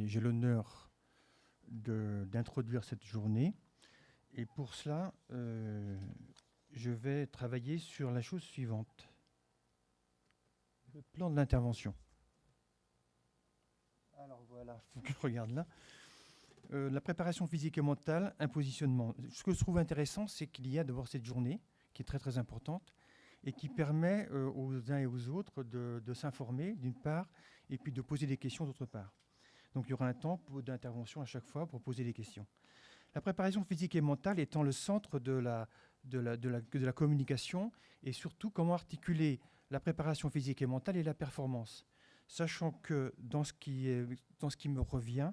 j'ai l'honneur d'introduire cette journée. Et pour cela, je vais travailler sur la chose suivante. Le plan de l'intervention. Alors voilà, il faut que je regarde là. La préparation physique et mentale, un positionnement. Ce que je trouve intéressant, c'est qu'il y a d'abord cette journée, qui est très très importante, et qui permet aux uns et aux autres de s'informer, d'une part, et puis de poser des questions, d'autre part. Donc il y aura un temps d'intervention à chaque fois pour poser des questions. La préparation physique et mentale étant le centre de la communication, et surtout comment articuler la préparation physique et mentale et la performance. Sachant que dans ce qui me revient,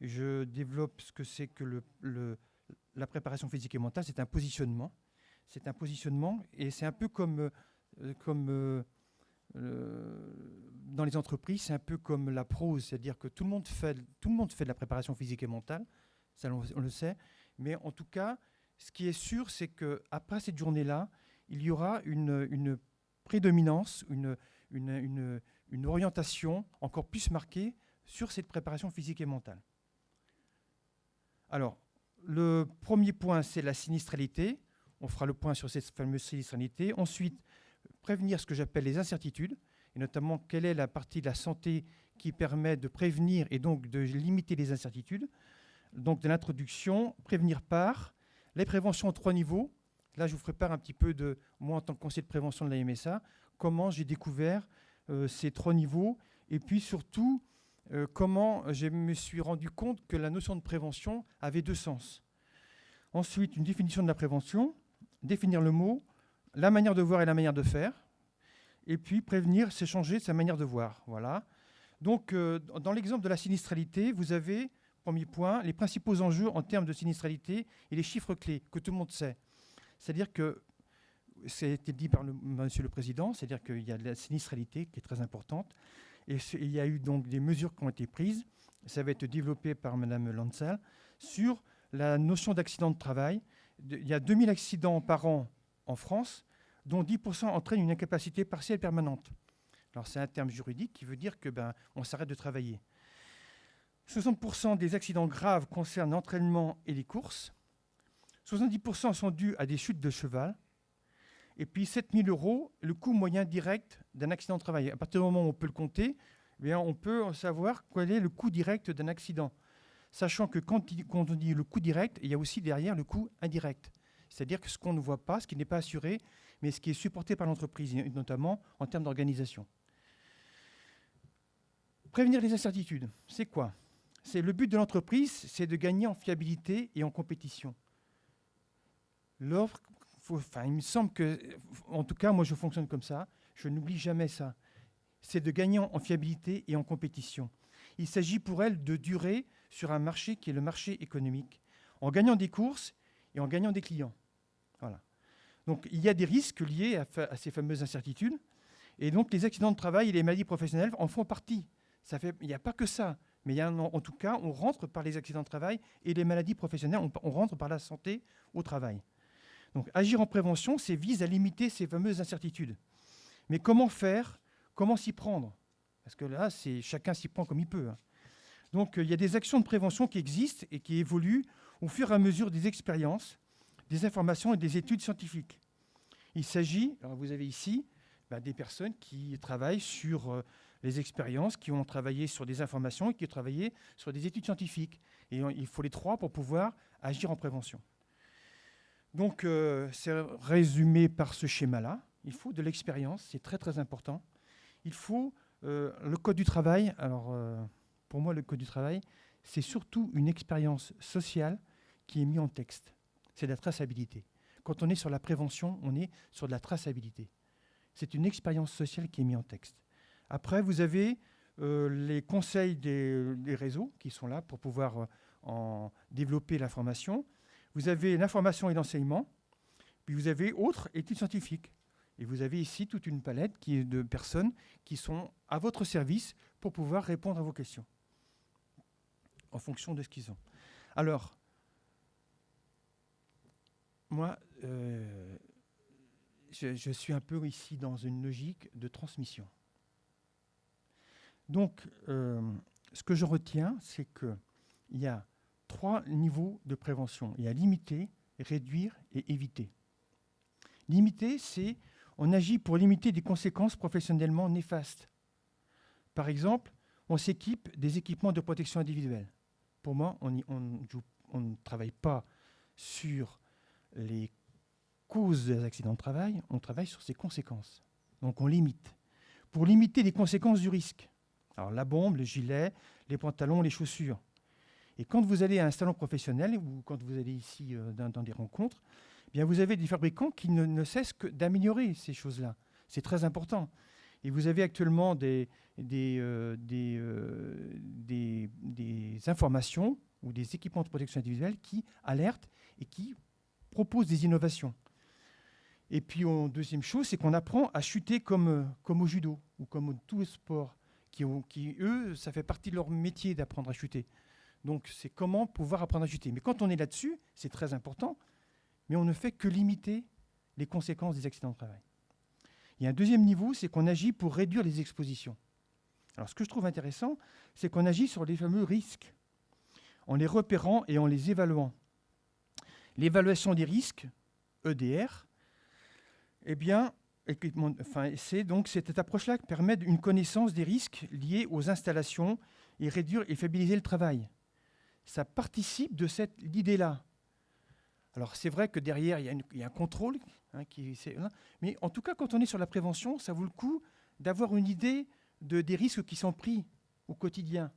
je développe ce que c'est que la préparation physique et mentale, c'est un positionnement. C'est un positionnement et c'est un peu comme dans les entreprises, c'est un peu comme la prose, c'est-à-dire que tout le monde fait de la préparation physique et mentale, ça on le sait, mais en tout cas, ce qui est sûr, c'est qu'après cette journée-là, il y aura une prédominance, une orientation encore plus marquée sur cette préparation physique et mentale. Alors, le premier point, c'est la sinistralité. On fera le point sur cette fameuse sinistralité. Ensuite, prévenir ce que j'appelle les incertitudes, et notamment quelle est la partie de la santé qui permet de prévenir et donc de limiter les incertitudes. Donc, de l'introduction, prévenir par les préventions en 3 niveaux. Là, je vous ferai part un petit peu de, moi, en tant que conseiller de prévention de la MSA, comment j'ai découvert ces 3 niveaux, et puis surtout, comment je me suis rendu compte que la notion de prévention avait 2 sens. Ensuite, une définition de la prévention, définir le mot, la manière de voir et la manière de faire, et puis prévenir, c'est changer sa manière de voir. Voilà. Donc, dans l'exemple de la sinistralité, vous avez, premier point, les principaux enjeux en termes de sinistralité et les chiffres clés que tout le monde sait. C'est-à-dire que, c'était dit par Monsieur le Président, c'est-à-dire qu'il y a de la sinistralité qui est très importante, et il y a eu donc des mesures qui ont été prises, ça va être développé par Madame Lansal, sur la notion d'accident de travail. Il y a 2000 accidents par an en France, dont 10% entraînent une incapacité partielle permanente. Alors c'est un terme juridique qui veut dire que on s'arrête de travailler. 60% des accidents graves concernent l'entraînement et les courses. 70% sont dus à des chutes de cheval. Et puis 7 000 € le coût moyen direct d'un accident de travail. À partir du moment où on peut le compter, eh bien, on peut savoir quel est le coût direct d'un accident. Sachant que quand on dit le coût direct, il y a aussi derrière le coût indirect. C'est-à-dire que ce qu'on ne voit pas, ce qui n'est pas assuré, mais ce qui est supporté par l'entreprise, notamment en termes d'organisation. Prévenir les incertitudes, c'est quoi ? C'est le but de l'entreprise, c'est de gagner en fiabilité et en compétition. L'offre, il me semble que, en tout cas, moi je fonctionne comme ça, je n'oublie jamais ça. C'est de gagner en fiabilité et en compétition. Il s'agit pour elle de durer sur un marché qui est le marché économique, en gagnant des courses et en gagnant des clients. Voilà. Donc il y a des risques liés à ces fameuses incertitudes, et donc les accidents de travail et les maladies professionnelles en font partie. Il n'y a pas que ça, mais il y a en tout cas, on rentre par les accidents de travail et les maladies professionnelles, on rentre par la santé au travail. Donc agir en prévention, c'est vise à limiter ces fameuses incertitudes. Mais comment faire ? Comment s'y prendre ? Parce que là, chacun s'y prend comme il peut. Donc il y a des actions de prévention qui existent et qui évoluent au fur et à mesure des expériences, des informations et des études scientifiques. Il s'agit, alors vous avez ici, des personnes qui travaillent sur les expériences, qui ont travaillé sur des informations et qui ont travaillé sur des études scientifiques. Et il faut les 3 pour pouvoir agir en prévention. Donc, c'est résumé par ce schéma-là. Il faut de l'expérience, c'est très très important. Il faut le code du travail. Alors, pour moi, le code du travail, c'est surtout une expérience sociale qui est mise en texte. C'est de la traçabilité. Quand on est sur la prévention, on est sur de la traçabilité. C'est une expérience sociale qui est mise en texte. Après, vous avez les conseils des réseaux qui sont là pour pouvoir en développer la formation. Vous avez l'information et l'enseignement, puis vous avez autres études scientifiques. Et vous avez ici toute une palette de personnes qui sont à votre service pour pouvoir répondre à vos questions, en fonction de ce qu'ils ont. Alors, moi, je suis un peu ici dans une logique de transmission. Donc, ce que je retiens, c'est qu'il y a 3 niveaux de prévention. Il y a limiter, réduire et éviter. Limiter, c'est on agit pour limiter des conséquences professionnellement néfastes. Par exemple, on s'équipe des équipements de protection individuelle. Pour moi, on ne travaille pas sur les causes des accidents de travail, on travaille sur ses conséquences. Donc on limite. Pour limiter les conséquences du risque. Alors la bombe, le gilet, les pantalons, les chaussures. Et quand vous allez à un salon professionnel ou quand vous allez ici dans des rencontres, eh bien vous avez des fabricants qui ne cessent que d'améliorer ces choses-là. C'est très important. Et vous avez actuellement des informations ou des équipements de protection individuelle qui alertent et qui proposent des innovations. Et puis, deuxième chose, c'est qu'on apprend à chuter comme au judo ou comme tous les sports qui, eux, ça fait partie de leur métier d'apprendre à chuter. Donc, c'est comment pouvoir apprendre à chuter. Mais quand on est là-dessus, c'est très important, mais on ne fait que limiter les conséquences des accidents de travail. Il y a un deuxième niveau, c'est qu'on agit pour réduire les expositions. Alors, ce que je trouve intéressant, c'est qu'on agit sur les fameux risques, en les repérant et en les évaluant. L'évaluation des risques, EDR, eh bien, c'est donc cette approche-là qui permet une connaissance des risques liés aux installations et réduire et fiabiliser le travail. Ça participe de cette idée-là. Alors, c'est vrai que derrière, il y a un contrôle, mais en tout cas, quand on est sur la prévention, ça vaut le coup d'avoir une idée des risques qui sont pris au quotidien.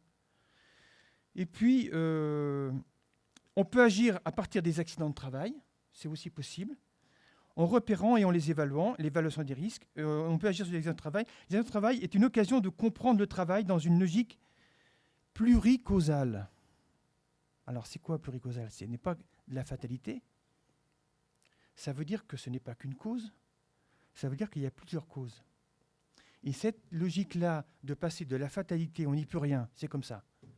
Et puis, on peut agir à partir des accidents de travail, c'est aussi possible, en repérant et en les évaluant, l'évaluation des risques. On peut agir sur les accidents de travail. Les accidents de travail est une occasion de comprendre le travail dans une logique pluricausale. Alors, c'est quoi pluricausal? Ce n'est pas de la fatalité. Ça veut dire que ce n'est pas qu'une cause. Ça veut dire qu'il y a plusieurs causes. Et cette logique-là de passer de la fatalité, on n'y peut rien, c'est comme ça. Il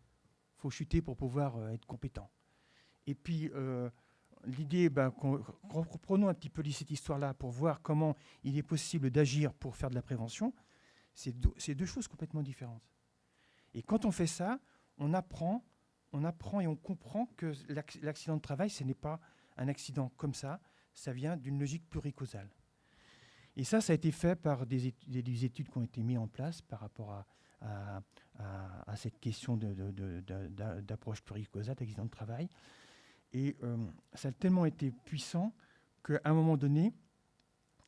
faut chuter pour pouvoir être compétent. Et puis, l'idée, reprenons un petit peu cette histoire-là pour voir comment il est possible d'agir pour faire de la prévention, c'est deux choses complètement différentes. Et quand on fait ça, on apprend et on comprend que l'accident de travail, ce n'est pas un accident comme ça vient d'une logique pluricausale. Et ça a été fait par des études qui ont été mises en place par rapport à cette question d'approche pluricausale d'accident de travail. Et ça a tellement été puissant qu'à un moment donné,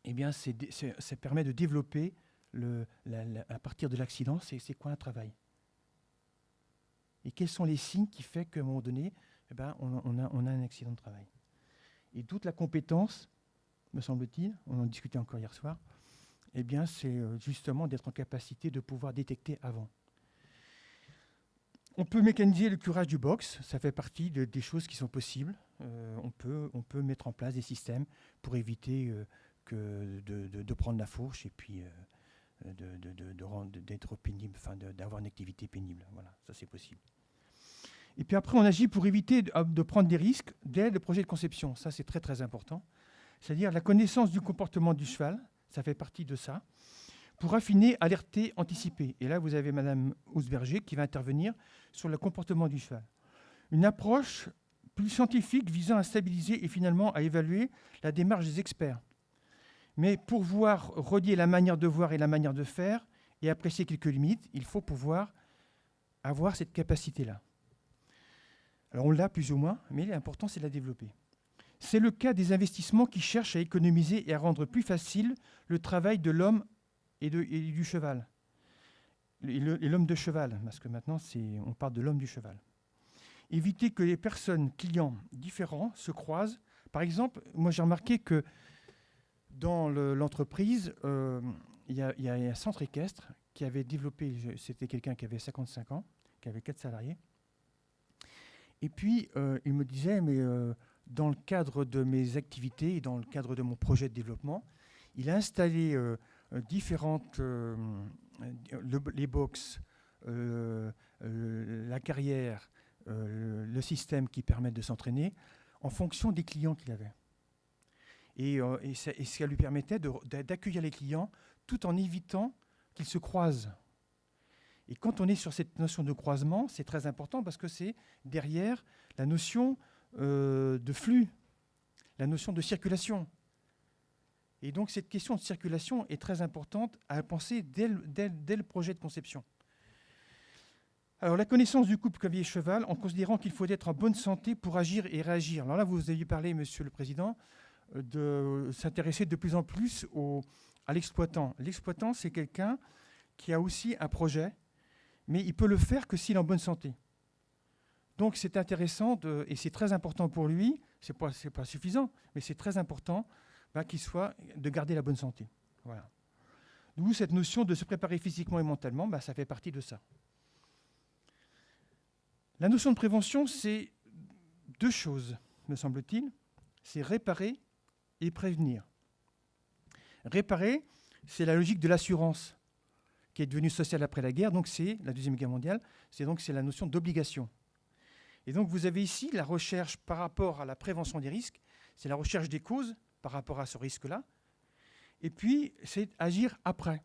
eh bien, ça permet de développer, à partir de l'accident, c'est quoi un travail? Et quels sont les signes qui font qu'à un moment donné, eh ben, on a un accident de travail? Et toute la compétence, me semble-t-il, on en discutait encore hier soir, eh bien, c'est justement d'être en capacité de pouvoir détecter avant. On peut mécaniser le curage du box, ça fait partie des choses qui sont possibles. On peut mettre en place des systèmes pour éviter de prendre la fourche et puis d'être pénible, d'avoir une activité pénible. Voilà, ça c'est possible. Et puis après, on agit pour éviter de prendre des risques dès le projet de conception. Ça, c'est très très important. C'est-à-dire la connaissance du comportement du cheval, ça fait partie de ça, pour affiner, alerter, anticiper. Et là, vous avez Madame Ousberger qui va intervenir sur le comportement du cheval. Une approche plus scientifique visant à stabiliser et finalement à évaluer la démarche des experts. Mais pour pouvoir relier la manière de voir et la manière de faire et apprécier quelques limites, il faut pouvoir avoir cette capacité-là. Alors on l'a plus ou moins, mais l'important c'est de la développer. C'est le cas des investissements qui cherchent à économiser et à rendre plus facile le travail de l'homme et du cheval. Et l'homme de cheval, parce que maintenant on parle de l'homme du cheval. Éviter que les personnes, clients différents se croisent. Par exemple, moi j'ai remarqué que dans l'entreprise, il y a un centre équestre qui avait développé, c'était quelqu'un qui avait 55 ans, qui avait 4 salariés. Et puis, il me disait, mais dans le cadre de mes activités et dans le cadre de mon projet de développement, il a installé différentes, les box, la carrière, le système qui permet de s'entraîner en fonction des clients qu'il avait. Et ça lui permettait d'accueillir les clients tout en évitant qu'ils se croisent. Et quand on est sur cette notion de croisement, c'est très important parce que c'est derrière la notion de flux, la notion de circulation. Et donc cette question de circulation est très importante à penser dès le projet de conception. Alors la connaissance du couple cavalier-cheval en considérant qu'il faut être en bonne santé pour agir et réagir. Alors là, vous aviez parlé, Monsieur le Président, de s'intéresser de plus en plus à l'exploitant. L'exploitant, c'est quelqu'un qui a aussi un projet, mais il peut le faire que s'il est en bonne santé. Donc c'est intéressant et c'est très important pour lui, c'est pas suffisant, mais c'est très important de garder la bonne santé. Voilà. D'où cette notion de se préparer physiquement et mentalement, ça fait partie de ça. La notion de prévention, c'est deux choses, me semble-t-il. C'est réparer et prévenir. Réparer, c'est la logique de l'assurance qui est devenue sociale après la guerre, donc c'est la Deuxième Guerre mondiale, c'est la notion d'obligation. Et donc vous avez ici la recherche par rapport à la prévention des risques, c'est la recherche des causes par rapport à ce risque-là, et puis c'est agir après,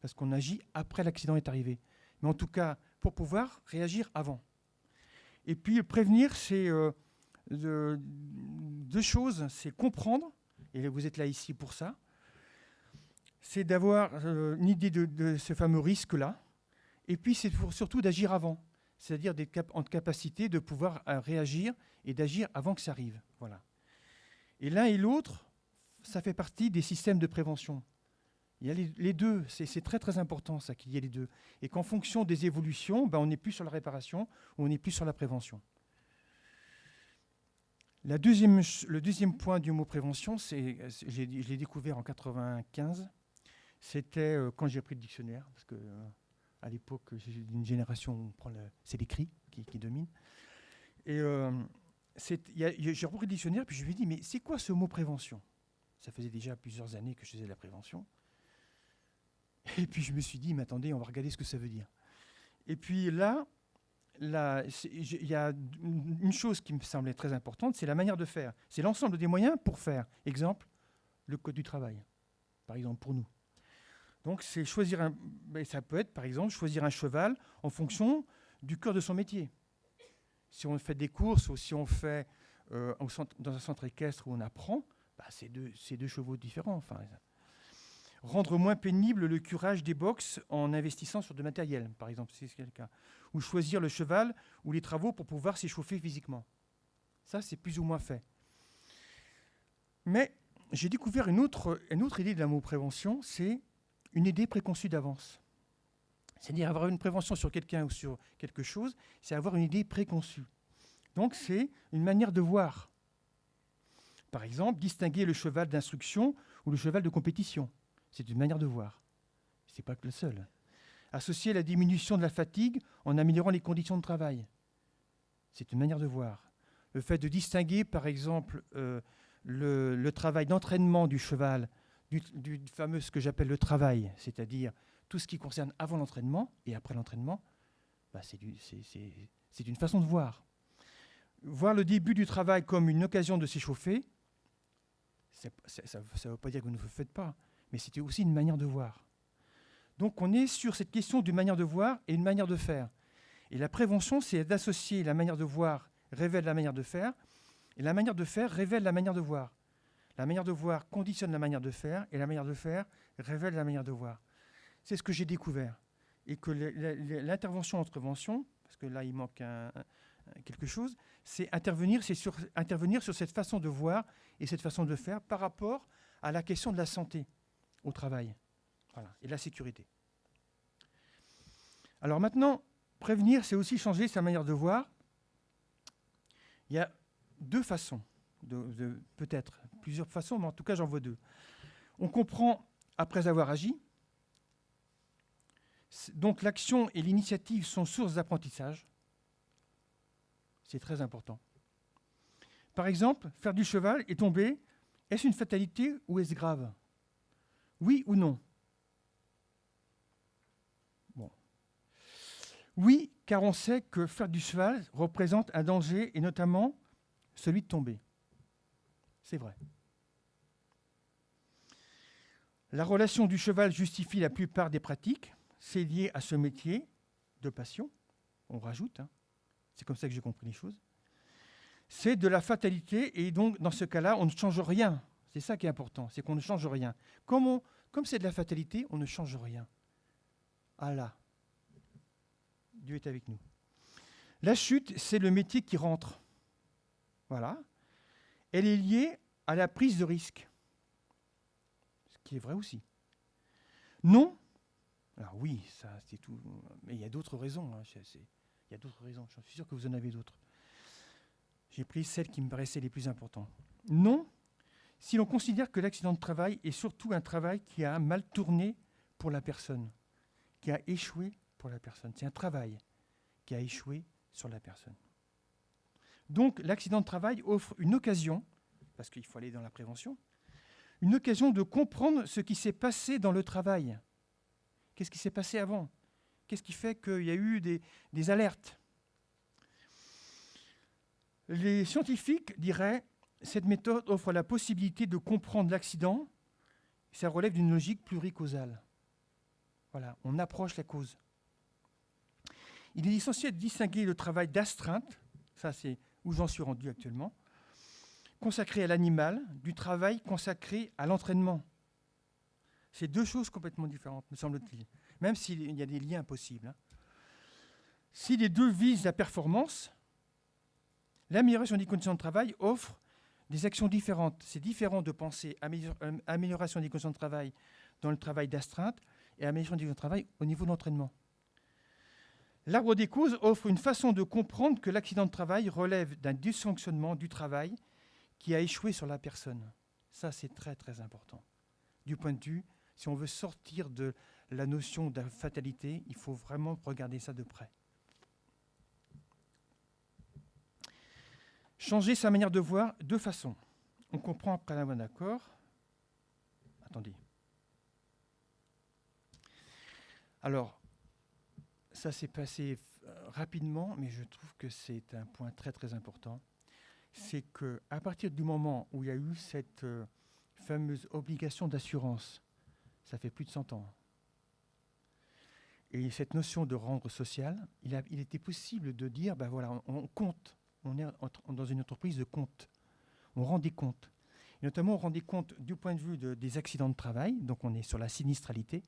parce qu'on agit après l'accident est arrivé. Mais en tout cas, pour pouvoir réagir avant. Et puis prévenir, c'est deux choses, c'est comprendre, et vous êtes là ici pour ça, c'est d'avoir une idée de ce fameux risque-là, et puis c'est surtout d'agir avant, c'est-à-dire d'être en capacité de pouvoir réagir et d'agir avant que ça arrive. Voilà. Et l'un et l'autre, ça fait partie des systèmes de prévention. Il y a les deux, c'est très très important ça qu'il y ait les deux. Et qu'en fonction des évolutions, on n'est plus sur la réparation, ou on n'est plus sur la prévention. Le deuxième point du mot prévention, je l'ai découvert en 1995. C'était quand j'ai pris le dictionnaire, parce que à l'époque, j'ai une génération où c'est l'écrit qui domine. Et j'ai repris le dictionnaire, puis je lui ai dit, mais c'est quoi ce mot prévention ? Ça faisait déjà plusieurs années que je faisais de la prévention. Et puis je me suis dit, mais attendez, on va regarder ce que ça veut dire. Et puis là, il y a une chose qui me semblait très importante, c'est la manière de faire. C'est l'ensemble des moyens pour faire. Exemple, le code du travail, par exemple, pour nous. Donc c'est ça peut être, par exemple, choisir un cheval en fonction du cœur de son métier. Si on fait des courses ou si on fait dans un centre équestre où on apprend, c'est deux chevaux différents. Enfin, rendre moins pénible le curage des boxes en investissant sur du matériel, par exemple, si c'est le cas. Ou choisir le cheval ou les travaux pour pouvoir s'échauffer physiquement. Ça, c'est plus ou moins fait. Mais j'ai découvert une autre idée de la mot prévention, c'est une idée préconçue d'avance. C'est-à-dire avoir une prévention sur quelqu'un ou sur quelque chose, c'est avoir une idée préconçue. Donc c'est une manière de voir. Par exemple, distinguer le cheval d'instruction ou le cheval de compétition. C'est une manière de voir. Ce n'est pas que le seul. Associer la diminution de la fatigue en améliorant les conditions de travail. C'est une manière de voir. Le fait de distinguer, par exemple, le travail d'entraînement du cheval du fameux, ce que j'appelle le travail, c'est-à-dire tout ce qui concerne avant l'entraînement et après l'entraînement, c'est une façon de voir. Voir le début du travail comme une occasion de s'échauffer, ça ne veut pas dire que vous ne le faites pas, mais c'était aussi une manière de voir. Donc on est sur cette question d'une manière de voir et une manière de faire. Et la prévention, c'est d'associer la manière de voir révèle la manière de faire, et la manière de faire révèle la manière de voir. La manière de voir conditionne la manière de faire, et la manière de faire révèle la manière de voir. C'est ce que j'ai découvert. Et que l'intervention en prévention, parce que là il manque quelque chose, c'est intervenir sur cette façon de voir et cette façon de faire par rapport à la question de la santé au travail, voilà, et de la sécurité. Alors maintenant, prévenir, c'est aussi changer sa manière de voir. Il y a deux façons, peut-être plusieurs façons, mais en tout cas j'en vois deux. On comprend après avoir agi. Donc l'action et l'initiative sont sources d'apprentissage. C'est très important. Par exemple, faire du cheval et tomber, est-ce une fatalité ou est-ce grave ? Oui ou non ? Bon. Oui, car on sait que faire du cheval représente un danger, et notamment celui de tomber. C'est vrai. La relation du cheval justifie la plupart des pratiques. C'est lié à ce métier, de passion, on rajoute, hein, c'est comme ça que j'ai compris les choses, c'est de la fatalité, et donc dans ce cas-là, on ne change rien. C'est ça qui est important, c'est qu'on ne change rien. Comme c'est de la fatalité, on ne change rien. Allah, Dieu est avec nous. La chute, c'est le métier qui rentre. Voilà. Elle est liée à la prise de risque. Ce qui est vrai aussi. Non. Alors oui, ça c'est tout. Mais il y a d'autres raisons. Hein. Il y a d'autres raisons. Je suis sûr que vous en avez d'autres. J'ai pris celles qui me paraissaient les plus importantes. Non, si l'on considère que l'accident de travail est surtout un travail qui a mal tourné pour la personne, qui a échoué pour la personne. C'est un travail qui a échoué sur la personne. Donc l'accident de travail offre une occasion, parce qu'il faut aller dans la prévention, une occasion de comprendre ce qui s'est passé dans le travail. Qu'est-ce qui s'est passé avant? Qu'est-ce qui fait qu'il y a eu des alertes? Les scientifiques diraient que cette méthode offre la possibilité de comprendre l'accident. Ça relève d'une logique pluricausale. Voilà, on approche la cause. Il est essentiel de distinguer le travail d'astreinte, ça c'est où j'en suis rendu actuellement, consacré à l'animal, du travail consacré à l'entraînement. C'est deux choses complètement différentes, me semble-t-il, même s'il y a des liens possibles. Hein. Si les deux visent la performance, l'amélioration des conditions de travail offre des actions différentes. C'est différent de penser amélioration des conditions de travail dans le travail d'astreinte et amélioration des conditions de travail au niveau de l'entraînement. L'arbre des causes offre une façon de comprendre que l'accident de travail relève d'un dysfonctionnement du travail qui a échoué sur la personne. Ça, c'est très, très important. Du point de vue, si on veut sortir de la notion de fatalité, il faut vraiment regarder ça de près. Changer sa manière de voir, deux façons. On comprend après la bonne accord. Attendez. Alors, ça s'est passé rapidement, mais je trouve que c'est un point très très important. C'est qu'à partir du moment où il y a eu cette fameuse obligation d'assurance, ça fait plus de 100 ans, et cette notion de rendre social, il était possible de dire, ben voilà, on compte, on est dans une entreprise de compte, on rend des comptes. Et notamment, on rend des comptes du point de vue des accidents de travail, donc on est sur la sinistralité.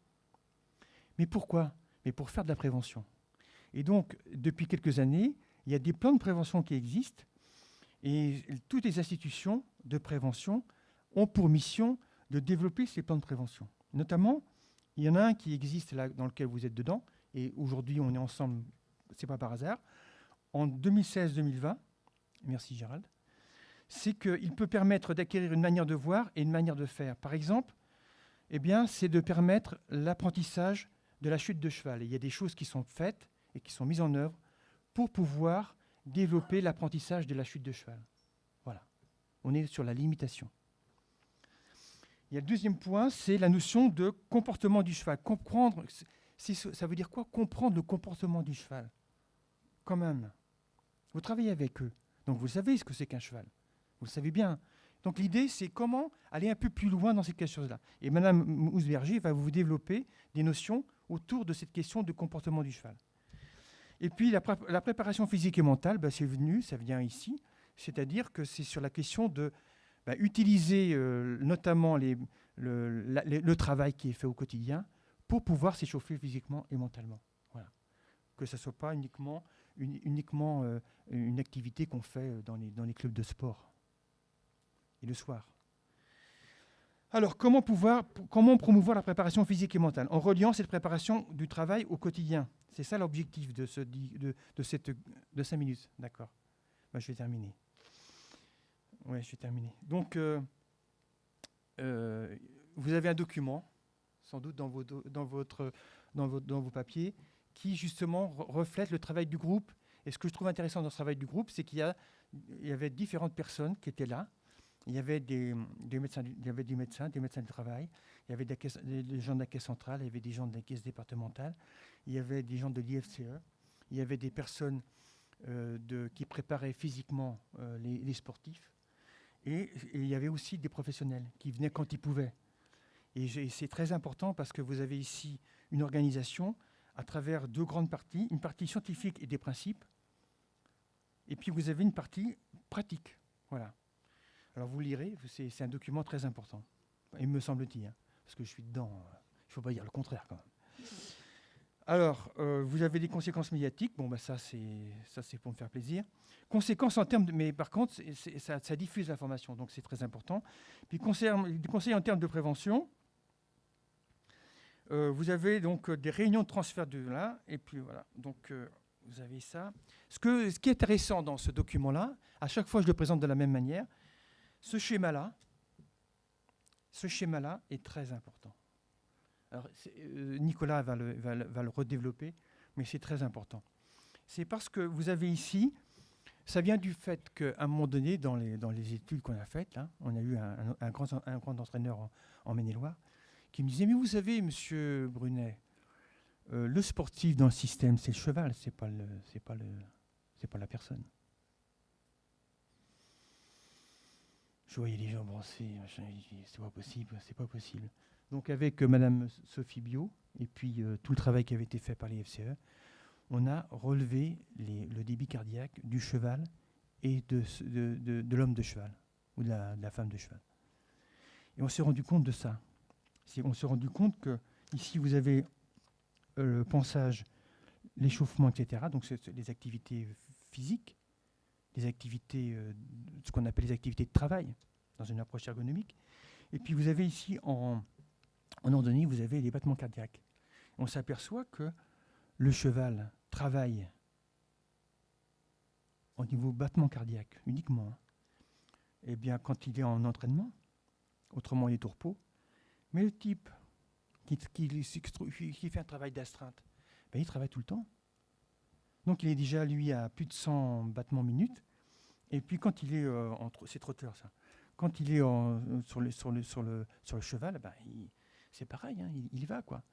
Mais pourquoi? Mais pour faire de la prévention. Et donc, depuis quelques années, il y a des plans de prévention qui existent et toutes les institutions de prévention ont pour mission de développer ces plans de prévention. Notamment, il y en a un qui existe là, dans lequel vous êtes dedans, et aujourd'hui on est ensemble, c'est pas par hasard, en 2016-2020, merci Gérald, c'est qu'il peut permettre d'acquérir une manière de voir et une manière de faire. Par exemple, eh bien, c'est de permettre l'apprentissage de la chute de cheval. Et il y a des choses qui sont faites et qui sont mises en œuvre pour pouvoir développer l'apprentissage de la chute de cheval. Voilà. On est sur la limitation. Il y a le deuxième point, c'est la notion de comportement du cheval. Comprendre, ça veut dire quoi? Comprendre le comportement du cheval. Quand même. Vous travaillez avec eux, donc vous savez ce que c'est qu'un cheval. Vous le savez bien. Donc l'idée, c'est comment aller un peu plus loin dans cette question-là. Et Mme Ousberger va vous développer des notions autour de cette question de comportement du cheval. Et puis la préparation physique et mentale, c'est venu, ça vient ici. C'est-à-dire que c'est sur la question de utiliser notamment le travail qui est fait au quotidien pour pouvoir s'échauffer physiquement et mentalement. Voilà. Que ce ne soit pas uniquement une activité qu'on fait dans les clubs de sport et le soir. Alors, comment promouvoir la préparation physique et mentale? En reliant cette préparation du travail au quotidien. C'est ça l'objectif de 5 minutes. D'accord. Je vais terminer. Oui, je vais terminer. Donc, vous avez un document, sans doute dans vos papiers, qui justement reflète le travail du groupe. Et ce que je trouve intéressant dans ce travail du groupe, c'est qu'il y avait différentes personnes qui étaient là. Il y avait des médecins du travail, il y avait des gens de la caisse centrale, il y avait des gens de la caisse départementale, il y avait des gens de l'IFCE, il y avait des personnes qui préparaient physiquement les sportifs, et il y avait aussi des professionnels qui venaient quand ils pouvaient. Et c'est très important parce que vous avez ici une organisation à travers 2 grandes parties, une partie scientifique et des principes, et puis vous avez une partie pratique. Voilà. Alors vous lirez, c'est un document très important, il me semble-t-il, hein, parce que je suis dedans, il ne faut pas dire le contraire quand même. Alors, vous avez des conséquences médiatiques, bon, bah, ça c'est pour me faire plaisir. Conséquences en termes de... Mais par contre, ça diffuse l'information, donc c'est très important. Puis des conseils en termes de prévention. Vous avez donc des réunions de transfert de là, et puis voilà. Donc vous avez ça. Ce qui est intéressant dans ce document-là, à chaque fois je le présente de la même manière, ce schéma-là est très important. Alors, Nicolas va le redévelopper, mais c'est très important. C'est parce que vous avez ici, ça vient du fait qu'à un moment donné, dans les études qu'on a faites, là, on a eu un grand entraîneur en Maine-et-Loire qui me disait, mais vous savez, monsieur Brunet, le sportif dans le système, c'est le cheval, c'est pas la personne. Je voyais les gens brosser, c'est pas possible. Donc avec Madame Sophie Biot et puis tout le travail qui avait été fait par les FCE, on a relevé le débit cardiaque du cheval et de l'homme de cheval ou de la femme de cheval. Et on s'est rendu compte de ça. On s'est rendu compte que ici vous avez le pansage, l'échauffement, etc. Donc c'est les activités physiques, les activités, ce qu'on appelle les activités de travail dans une approche ergonomique. Et puis vous avez ici en ordonie, vous avez les battements cardiaques. On s'aperçoit que le cheval travaille au niveau battement cardiaque uniquement. Eh bien, quand il est en entraînement, autrement il est au repos, mais le type qui fait un travail d'astreinte, ben, il travaille tout le temps. Donc il est déjà, lui, à plus de 100 battements minutes. Et puis quand il est c'est trotteur, ça. Quand il est sur le cheval, ben, c'est pareil, hein, il y va, quoi.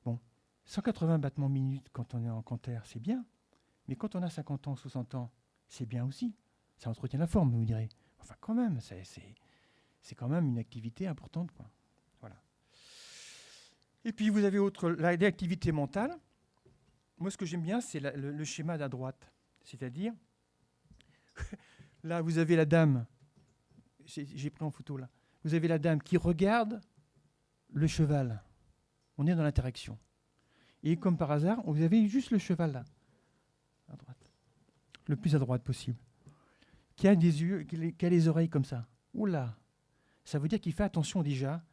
Bon, 180 battements minutes quand on est en canter, c'est bien. Mais quand on a 50 ans, 60 ans, c'est bien aussi. Ça entretient la forme, vous direz. Enfin, quand même, c'est quand même une activité importante, quoi. Voilà. Et puis, vous avez l'activité mentale. Moi, ce que j'aime bien, c'est le schéma d'à droite. C'est-à-dire, là, vous avez la dame, j'ai pris en photo, là. Vous avez la dame qui regarde le cheval. On est dans l'interaction. Et comme par hasard, vous avez juste le cheval, là, à droite. Le plus à droite possible. Qui a des yeux, qui a les oreilles comme ça. Oula! Ça veut dire qu'il fait attention déjà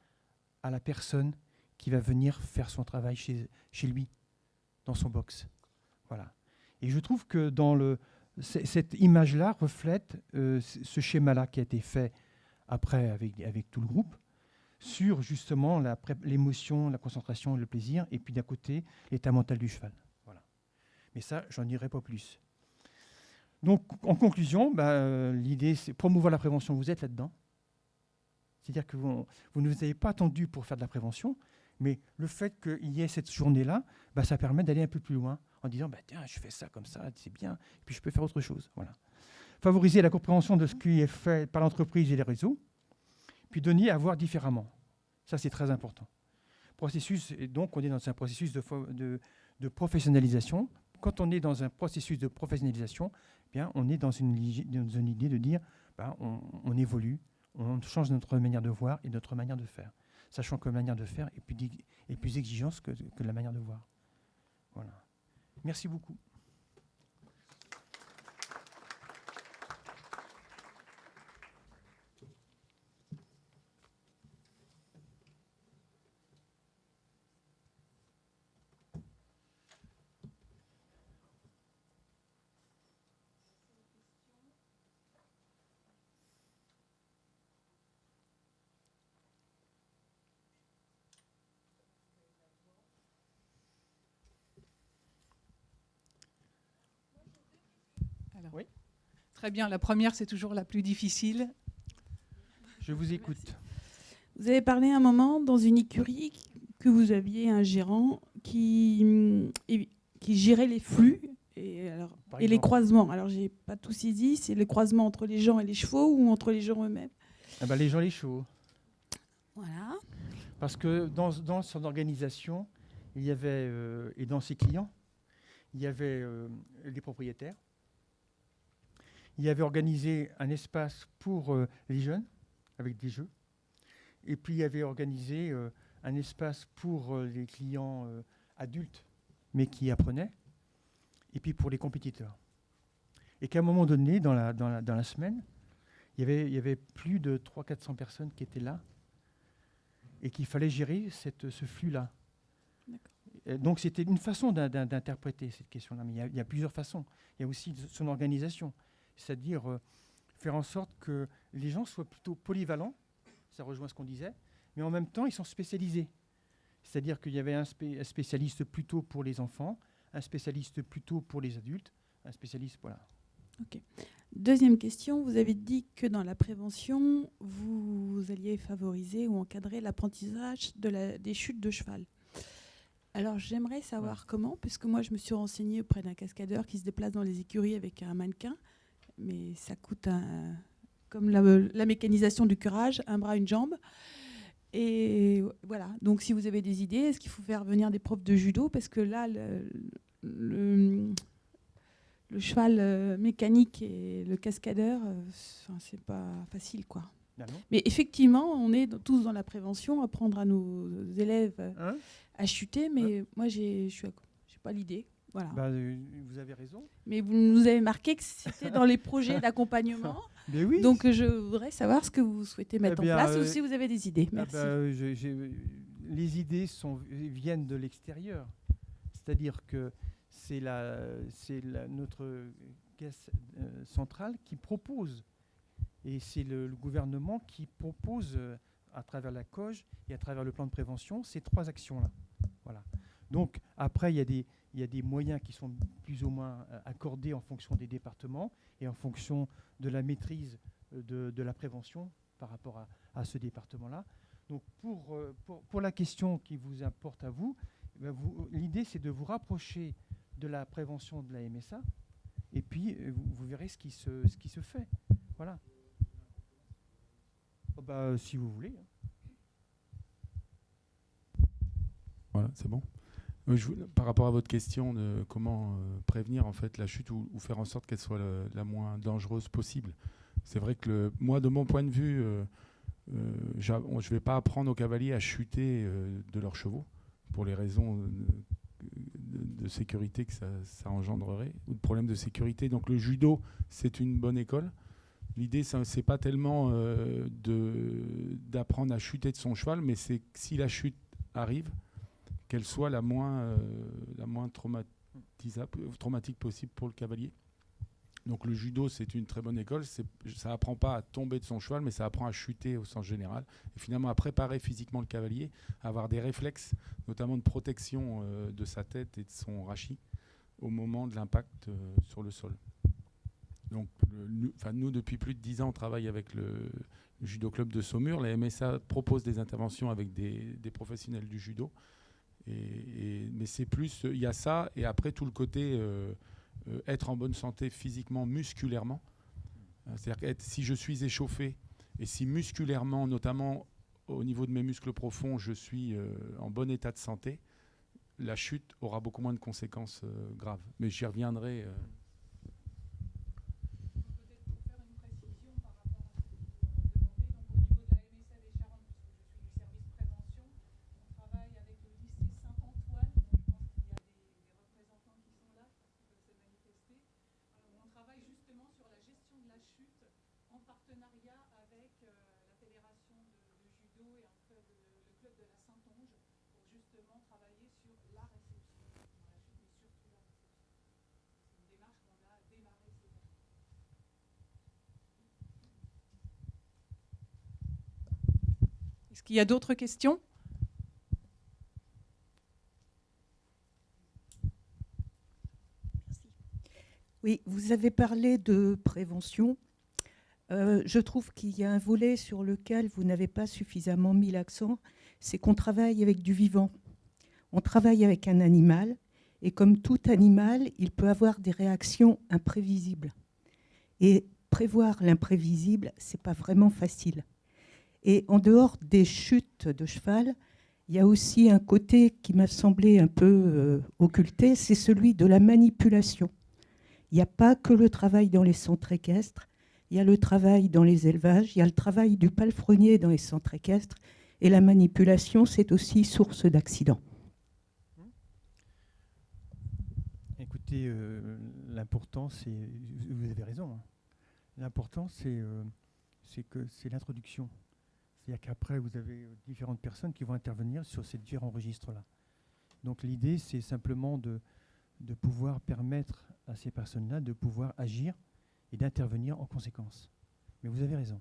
à la personne qui va venir faire son travail chez lui, dans son box. Voilà. Et je trouve que cette image-là reflète ce schéma-là qui a été fait après avec tout le groupe, sur justement l'émotion, la concentration, le plaisir, et puis d'un côté, l'état mental du cheval. Voilà. Mais ça, j'en dirai pas plus. Donc, en conclusion, l'idée, c'est promouvoir la prévention. Vous êtes là-dedans. C'est-à-dire que vous ne vous avez pas attendu pour faire de la prévention, mais le fait qu'il y ait cette journée-là, ça permet d'aller un peu plus loin en disant, tiens, je fais ça comme ça, c'est bien, et puis je peux faire autre chose. Voilà. Favoriser la compréhension de ce qui est fait par l'entreprise et les réseaux, puis donner à voir différemment. Ça, c'est très important. Et donc, on est dans un processus de professionnalisation. Quand on est dans un processus de professionnalisation, bien, on est dans une idée de dire, on évolue, on change notre manière de voir et notre manière de faire, sachant que la manière de faire est plus exigeante que la manière de voir. Voilà. Merci beaucoup. Alors, Oui. Très bien, la première, c'est toujours la plus difficile. Je vous écoute. Vous avez parlé un moment dans une écurie que vous aviez un gérant qui gérait les flux et les croisements. Alors, j'ai pas tout saisi. C'est le croisement entre les gens et les chevaux ou entre les gens eux-mêmes? Les gens, les chevaux. Voilà. Parce que dans son organisation, il y avait, et dans ses clients, il y avait les propriétaires. Il y avait organisé un espace pour les jeunes, avec des jeux. Et puis, il y avait organisé un espace pour les clients adultes, mais qui apprenaient. Et puis, pour les compétiteurs. Et qu'à un moment donné, dans la semaine, il y avait plus de 300-400 personnes qui étaient là et qu'il fallait gérer ce flux-là. Donc, c'était une façon d'interpréter cette question-là. Mais il y a plusieurs façons. Il y a aussi son organisation. C'est-à-dire faire en sorte que les gens soient plutôt polyvalents, ça rejoint ce qu'on disait, mais en même temps, ils sont spécialisés. C'est-à-dire qu'il y avait un spécialiste plutôt pour les enfants, un spécialiste plutôt pour les adultes, un spécialiste, voilà. Ok. Deuxième question, vous avez dit que dans la prévention, vous alliez favoriser ou encadrer l'apprentissage des chutes de cheval. Alors j'aimerais savoir comment, puisque moi je me suis renseignée auprès d'un cascadeur qui se déplace dans les écuries avec un mannequin, mais ça coûte comme la mécanisation du curage, un bras, une jambe. Et voilà, donc si vous avez des idées, est-ce qu'il faut faire venir des profs de judo? Parce que là, le cheval mécanique et le cascadeur, c'est pas facile, quoi. Ah non. Mais effectivement, on est tous dans la prévention, apprendre à nos élèves à chuter, mais moi, j'ai pas l'idée. Voilà. Vous avez raison. Mais vous nous avez marqué que c'était dans les projets d'accompagnement. Mais oui. Donc, je voudrais savoir ce que vous souhaitez mettre en place ou si vous avez des idées. Merci. Les idées viennent de l'extérieur. C'est-à-dire que c'est notre caisse centrale qui propose. Et c'est le gouvernement qui propose, à travers la COG et à travers le plan de prévention, ces 3 actions-là. Voilà. Donc, après, il y a des moyens qui sont plus ou moins accordés en fonction des départements et en fonction de la maîtrise de la prévention par rapport à ce département-là. Donc, pour la question qui vous importe à vous, l'idée, c'est de vous rapprocher de la prévention de la MSA et puis vous verrez ce qui se fait. Voilà. Si vous voulez. Voilà, c'est bon. Par rapport à votre question de comment prévenir en fait la chute ou faire en sorte qu'elle soit la moins dangereuse possible, c'est vrai que moi, de mon point de vue, je ne vais pas apprendre aux cavaliers à chuter de leurs chevaux pour les raisons de sécurité que ça engendrerait, ou de problèmes de sécurité. Donc le judo, c'est une bonne école. L'idée, c'est pas tellement d'apprendre à chuter de son cheval, mais c'est que si la chute arrive, qu'elle soit la moins traumatique possible pour le cavalier. Donc le judo, c'est une très bonne école. Ça apprend pas à tomber de son cheval, mais ça apprend à chuter au sens général. Et finalement, à préparer physiquement le cavalier, à avoir des réflexes, notamment de protection de sa tête et de son rachis au moment de l'impact sur le sol. Donc, nous, depuis plus de 10 ans, on travaille avec le judo club de Saumur. La MSA propose des interventions avec des professionnels du judo. Mais c'est plus, il y a ça, et après tout le côté être en bonne santé physiquement, musculairement. C'est-à-dire que si je suis échauffé, et si musculairement, notamment au niveau de mes muscles profonds, je suis en bon état de santé, la chute aura beaucoup moins de conséquences graves. Mais j'y reviendrai. Est-ce qu'il y a d'autres questions? Oui, vous avez parlé de prévention. Je trouve qu'il y a un volet sur lequel vous n'avez pas suffisamment mis l'accent, c'est qu'on travaille avec du vivant. On travaille avec un animal, et comme tout animal, il peut avoir des réactions imprévisibles. Et prévoir l'imprévisible, ce n'est pas vraiment facile. Et en dehors des chutes de cheval, il y a aussi un côté qui m'a semblé un peu occulté, c'est celui de la manipulation. Il n'y a pas que le travail dans les centres équestres, il y a le travail dans les élevages, il y a le travail du palefrenier dans les centres équestres, et la manipulation, c'est aussi source d'accidents. Écoutez, l'important, c'est, vous avez raison, hein. L'important, c'est l'introduction. C'est-à-dire qu'après, vous avez différentes personnes qui vont intervenir sur ces différents registres-là. Donc l'idée, c'est simplement de pouvoir permettre à ces personnes-là de pouvoir agir et d'intervenir en conséquence. Mais vous avez raison.